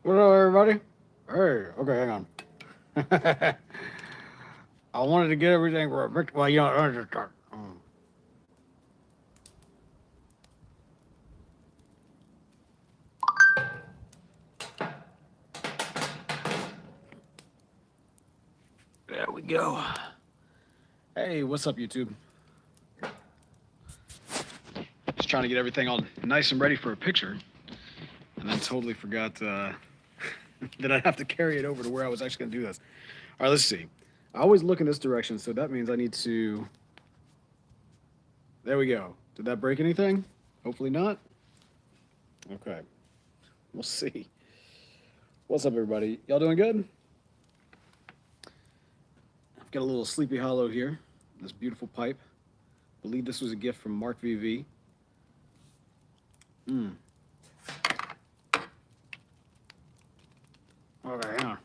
What up, everybody? Hey, okay, hang on. I wanted to get everything right. Well, I just start. There we go. Hey, what's up, YouTube? Just trying to get everything all nice and ready for a picture, and then totally forgot that I'd have to carry it over to where I was actually going to do this. All right, let's see. I always look in this direction, so that means I need to. There we go. Did that break anything? Hopefully not. Okay, we'll see. What's up, everybody? Y'all doing good? I've got a little Sleepy Hollow here. This beautiful pipe. I believe this was a gift from Mark VV. Okay, hang on.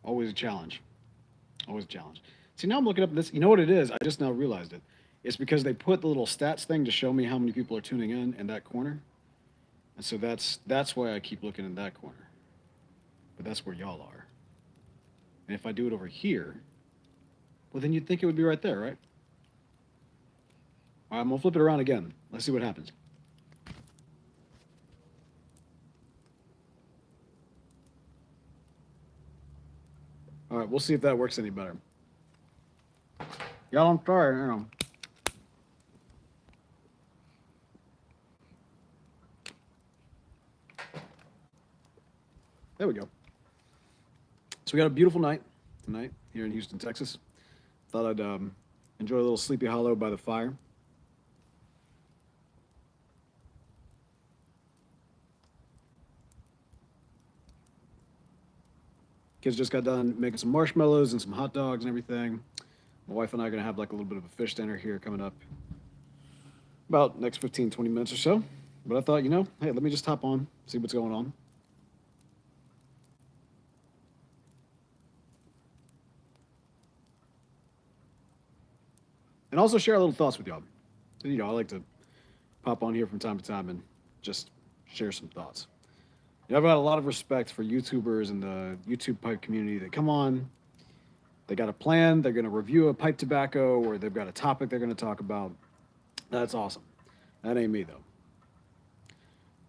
Always a challenge. Always a challenge. See, now I'm looking up this. You know what it is? I just now realized it. It's because they put the little stats thing to show me how many people are tuning in that corner. And so that's why I keep looking in that corner. But that's where y'all are. And if I do it over here, well, then you'd think it would be right there, right? All right, I'm going to flip it around again. Let's see what happens. All right, we'll see if that works any better. Y'all, I'm sorry. There we go. So we got a beautiful night tonight here in Houston, Texas. Thought I'd enjoy a little Sleepy Hollow by the fire. Kids just got done making some marshmallows and some hot dogs and everything. My wife and I are going to have like a little bit of a fish dinner here coming up about next 15, 20 minutes or so. But I thought, hey, let me just hop on, see what's going on. And also share a little thoughts with y'all. I like to pop on here from time to time and just share some thoughts. I've got a lot of respect for YouTubers and the YouTube pipe community that come on. They got a plan. They're going to review a pipe tobacco, or they've got a topic they're going to talk about. That's awesome. That ain't me, though.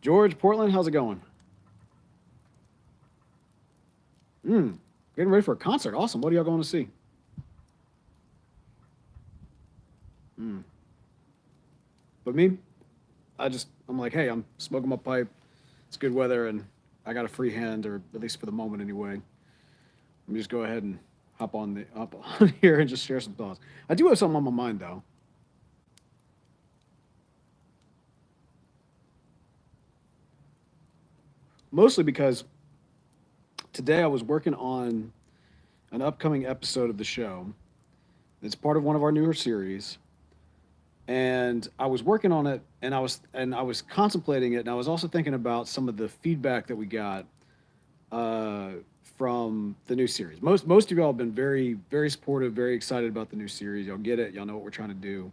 George, Portland, how's it going? Getting ready for a concert. Awesome. What are y'all going to see? But me, I'm like, hey, I'm smoking my pipe. It's good weather, and I got a free hand, or at least for the moment anyway. Let me just go ahead and hop on here and just share some thoughts. I do have something on my mind, though. Mostly because today I was working on an upcoming episode of the show. It's part of one of our newer series, and I was working on it, and I was contemplating it, and I was also thinking about some of the feedback that we got from the new series. Most of y'all have been very, very supportive, very excited about the new series. Y'all get it, y'all know what we're trying to do,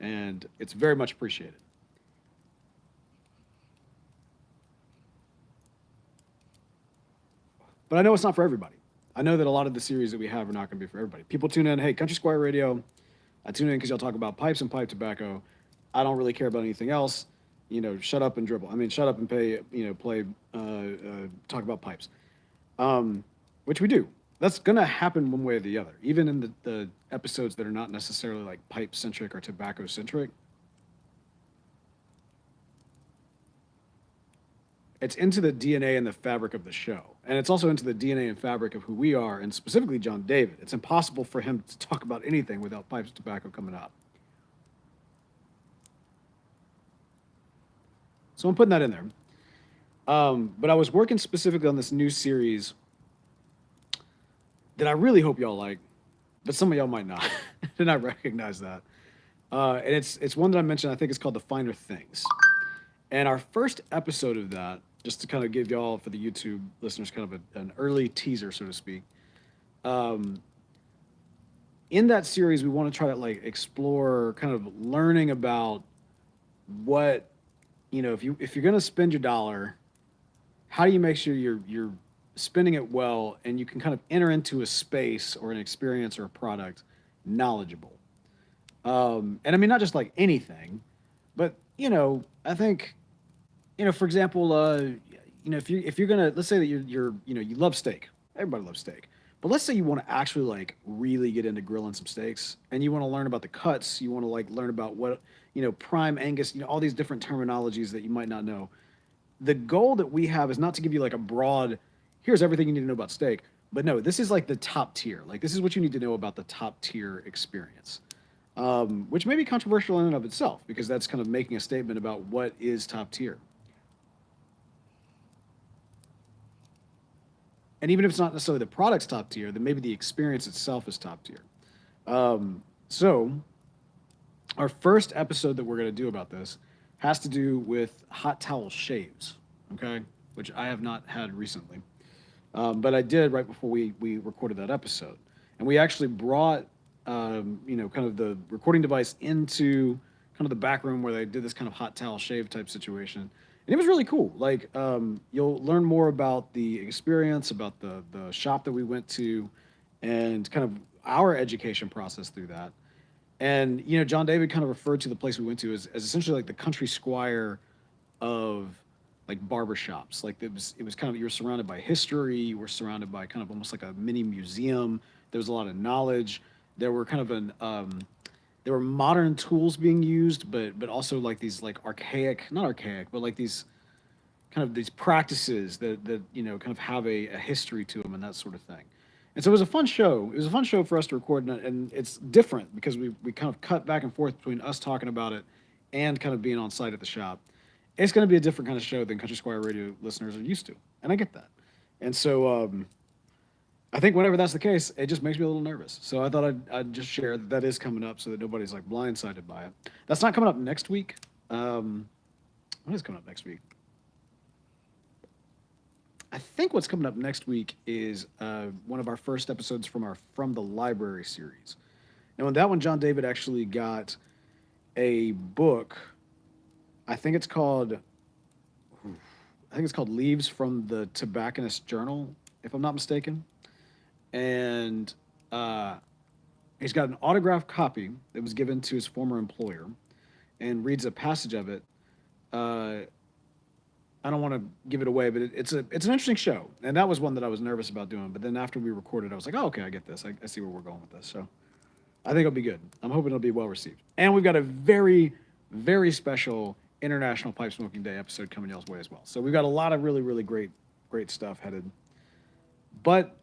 and it's very much appreciated. But I know it's not for everybody. I know that a lot of the series that we have are not going to be for everybody. People tune in, hey, Country Squire Radio. I tune in because y'all talk about pipes and pipe tobacco. I don't really care about anything else. Shut up and dribble. I mean, shut up and play, talk about pipes, which we do. That's going to happen one way or the other, even in the episodes that are not necessarily like pipe centric or tobacco centric. It's into the DNA and the fabric of the show. And it's also into the DNA and fabric of who we are, and specifically John David. It's impossible for him to talk about anything without pipes and tobacco coming up. So I'm putting that in there. But I was working specifically on this new series that I really hope y'all like, but some of y'all might not. Did not recognize that. And it's one that I mentioned. I think it's called The Finer Things. And our first episode of that just to kind of give y'all, for the YouTube listeners, kind of an early teaser, so to speak. Um, in that series, we want to try to like explore kind of learning about what, if you're gonna spend your dollar, how do you make sure you're spending it well, and you can kind of enter into a space or an experience or a product knowledgeable. And I mean, not just like anything, but I think, for example, if you're gonna, let's say that you love steak. Everybody loves steak. But let's say you want to actually like really get into grilling some steaks, and you want to learn about the cuts. You want to like learn about what, prime Angus, all these different terminologies that you might not know. The goal that we have is not to give you like a broad, here's everything you need to know about steak, but no, this is like the top tier. Like this is what you need to know about the top tier experience, which may be controversial in and of itself because that's kind of making a statement about what is top tier. And even if it's not necessarily the product's top tier, then maybe the experience itself is top tier. So our first episode that we're going to do about this has to do with hot towel shaves, okay, which I have not had recently. But I did right before we recorded that episode. And we actually brought, kind of the recording device into kind of the back room where they did this kind of hot towel shave type situation. And it was really cool. Like, you'll learn more about the experience, about the shop that we went to, and kind of our education process through that. And John David kind of referred to the place we went to as essentially like the country squire of like barbershops. Like it was kind of, you were surrounded by history, you were surrounded by kind of almost like a mini museum. There was a lot of knowledge. There were kind of there were modern tools being used, but also like these like archaic, not archaic, but like these kind of these practices that kind of have a history to them and that sort of thing. And so it was a fun show. It was a fun show for us to record, and it's different because we kind of cut back and forth between us talking about it and kind of being on site at the shop. It's going to be a different kind of show than Country Squire Radio listeners are used to, and I get that. And so I think whenever that's the case, it just makes me a little nervous. So I thought I'd just share that is coming up so that nobody's like blindsided by it. That's not coming up next week. What is coming up next week? I think what's coming up next week is one of our first episodes from our From the Library series. And on that one, John David actually got a book. I think it's called Leaves from the Tobacconist Journal, if I'm not mistaken. And he's got an autographed copy that was given to his former employer, and reads a passage of it. I don't want to give it away, but it's an interesting show, and that was one that I was nervous about doing. But then after we recorded, I was like, oh, okay, I get this. I see where we're going with this. So I think it'll be good. I'm hoping it'll be well received. And we've got a very, very special International Pipe Smoking Day episode coming y'all's way as well. So we've got a lot of really, really great stuff headed. But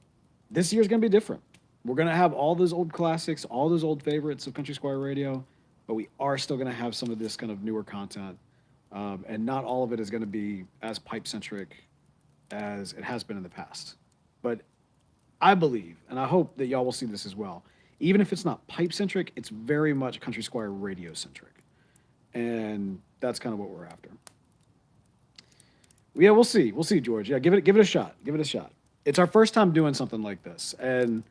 this year's going to be different. We're going to have all those old classics, all those old favorites of Country Squire Radio, but we are still going to have some of this kind of newer content. And not all of it is going to be as pipe centric as it has been in the past. But I believe, and I hope that y'all will see this as well, even if it's not pipe centric, it's very much Country Squire Radio centric. And that's kind of what we're after. Yeah, we'll see. We'll see, George. Yeah, give it a shot. Give it a shot. It's our first time doing something like this. And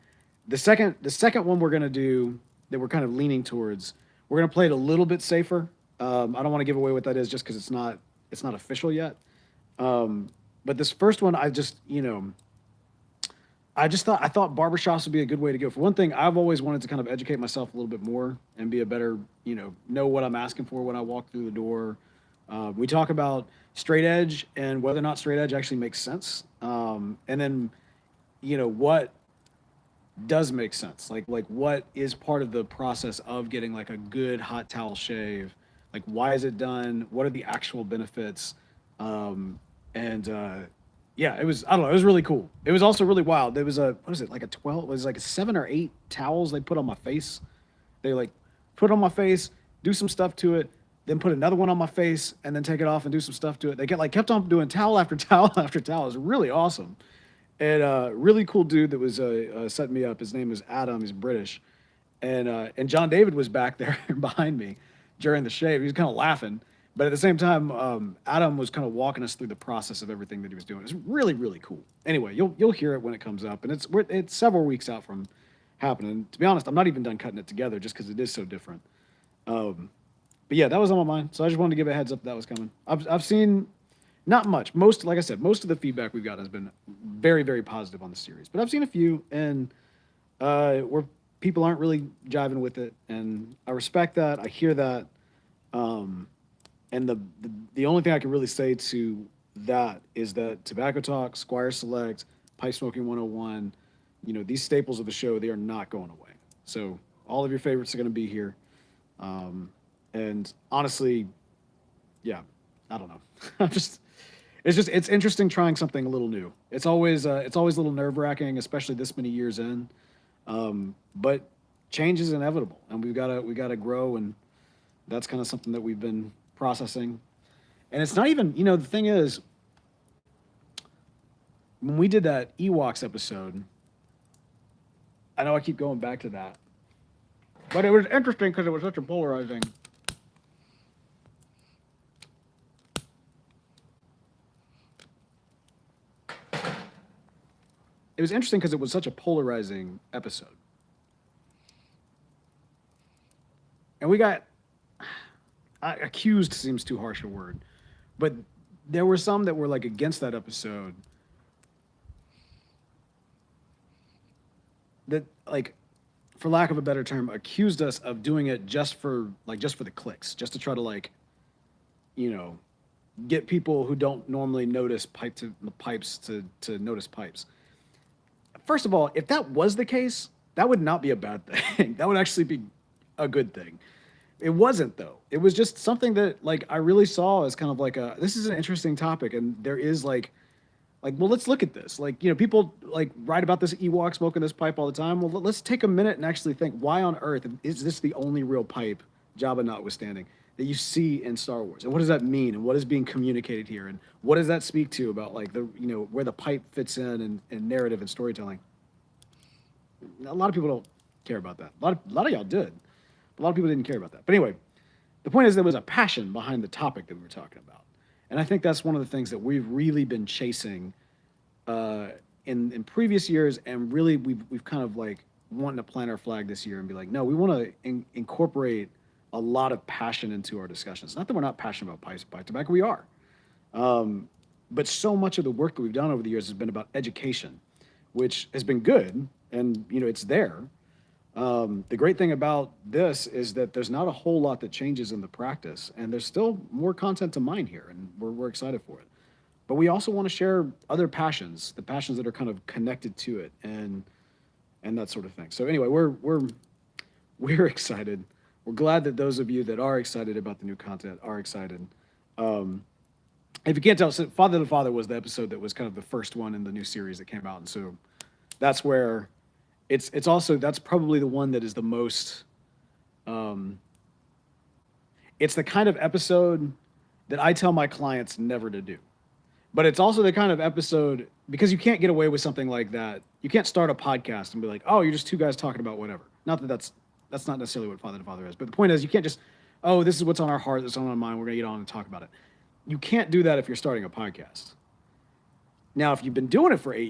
the second one we're going to do that we're kind of leaning towards, we're going to play it a little bit safer. I don't want to give away what that is just because it's not official yet. But this first one, I thought barbershops would be a good way to go. For one thing, I've always wanted to kind of educate myself a little bit more and be a better, know what I'm asking for when I walk through the door. We talk about straight edge and whether or not straight edge actually makes sense. And then, what does make sense? Like what is part of the process of getting like a good hot towel shave? Like, why is it done? What are the actual benefits? Yeah, it was, I don't know, it was really cool. It was also really wild. There was like it was like a 7 or 8 towels they put on my face. They like put it on my face, do some stuff to it, then put another one on my face, and then take it off and do some stuff to it. They kept on doing towel after towel after towel. It was really awesome. And really cool dude that was setting me up. His name is Adam. He's British. And John David was back there behind me during the shave. He was kind of laughing. But at the same time, Adam was kind of walking us through the process of everything that he was doing. It's really, really cool. Anyway, you'll hear it when it comes up, and it's several weeks out from happening. To be honest, I'm not even done cutting it together just because it is so different. Um, but yeah, that was on my mind. So I just wanted to give a heads up that was coming. I've seen not much. Most, like I said, most of the feedback we've gotten has been very, very positive on the series. But I've seen a few and where people aren't really jiving with it, and I respect that. I hear that. Um, and the only thing I can really say to that is that Tobacco Talk, Squire Select, Pipe Smoking 101, these staples of the show, they are not going away. So all of your favorites are going to be here. Um, and honestly, yeah, I don't know. It's interesting trying something a little new. It's always a little nerve wracking, especially this many years in. But change is inevitable, and we gotta grow, and that's kind of something that we've been processing. And it's not even, the thing is, when we did that Ewoks episode, I know I keep going back to that, but it was interesting because it was such a polarizing. It was interesting because it was such a polarizing episode, and we got accused seems too harsh a word, but there were some that were like against that episode that like, for lack of a better term, accused us of doing it just for the clicks, just to try to you know get people who don't normally notice pipes to notice pipes. First of all, if that was the case, that would not be a bad thing. That would actually be a good thing. It wasn't though. It was just something that like I really saw as kind of like a this is an interesting topic, and there is like well, let's look at this. Like, people like write about this Ewok smoking this pipe all the time. Well, let's take a minute and actually think, why on earth is this the only real pipe, Jabba notwithstanding, that you see in Star Wars? And what does that mean? And what is being communicated here? And what does that speak to about like where the pipe fits in narrative and storytelling? A lot of people don't care about that. A lot of y'all did. A lot of people didn't care about that. But anyway, the point is there was a passion behind the topic that we were talking about. And I think that's one of the things that we've really been chasing uh, in previous years, and really we've kind of like wanting to plant our flag this year and be like, no, we want to incorporate a lot of passion into our discussions. Not that we're not passionate about pipes, pipe tobacco, we are. Um, but so much of the work that we've done over the years has been about education, which has been good, and it's there. The great thing about this is that there's not a whole lot that changes in the practice, and there's still more content to mine here, and we're excited for it. But we also want to share other passions, the passions that are kind of connected to it, and that sort of thing. So anyway, we're excited. We're glad that those of you that are excited about the new content are excited. Um, if you can't tell, so Father to Father was the episode that was kind of the first one in the new series that came out, and so that's where it's also that's probably the one that is the most. Um, it's the kind of episode that I tell my clients never to do, but it's also the kind of episode because you can't get away with something like that. You can't start a podcast and be like, "Oh, you're just two guys talking about whatever." Not that that's not necessarily what Father to Father is, but the point is, you can't just, "Oh, this is what's on our heart, that's on our mind. We're gonna get on and talk about it." You can't do that if you're starting a podcast. Now, if you've been doing it for 8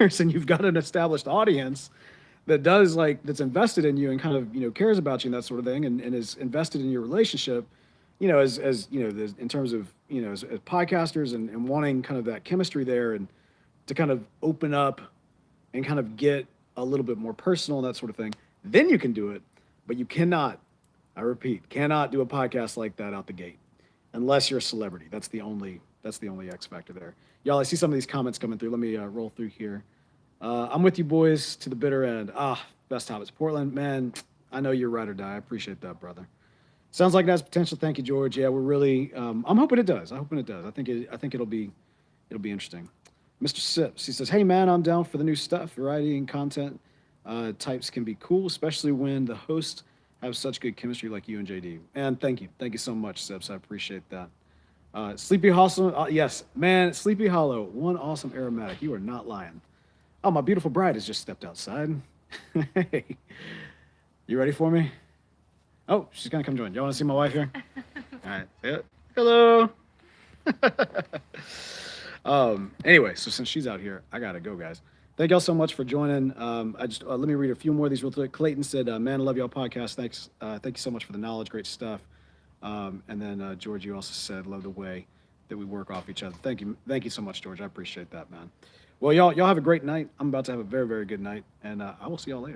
years and you've got an established audience that's invested in you and kind of cares about you and that sort of thing, and is invested in your relationship, as in terms of as podcasters and wanting kind of that chemistry there, and to kind of open up and kind of get a little bit more personal and that sort of thing, then you can do it. But you cannot, I repeat, cannot do a podcast like that out the gate unless you're a celebrity. That's the only X factor there. Y'all, I see some of these comments coming through. Let me roll through here. I'm with you boys to the bitter end. Best Hobbits. Portland, man, I know you're ride or die. I appreciate that, brother. Sounds like it has potential. Thank you, George. Yeah, we're really. I'm hoping it does. I'm hoping it does. I think it'll be interesting. Mr. Sips, he says, "Hey man, I'm down for the new stuff. Variety and content types can be cool, especially when the hosts have such good chemistry like you and JD." And thank you so much, Sips. I appreciate that. Sleepy Hollow, yes, man, Sleepy Hollow, one awesome aromatic. You are not lying. Oh, my beautiful bride has just stepped outside. Hey, you ready for me? Oh, she's gonna come join. You want to see my wife here? All right, see it. Hello. Anyway, so since she's out here, I gotta go, guys. Thank y'all so much for joining. I just let me read a few more of these real quick. Clayton said, "Man, I love y'all podcast. Thanks, thank you so much for the knowledge. Great stuff." And then George, you also said, "Love the way that we work off each other." Thank you so much, George. I appreciate that, man. Well, y'all have a great night. I'm about to have a very good night, and I will see y'all later.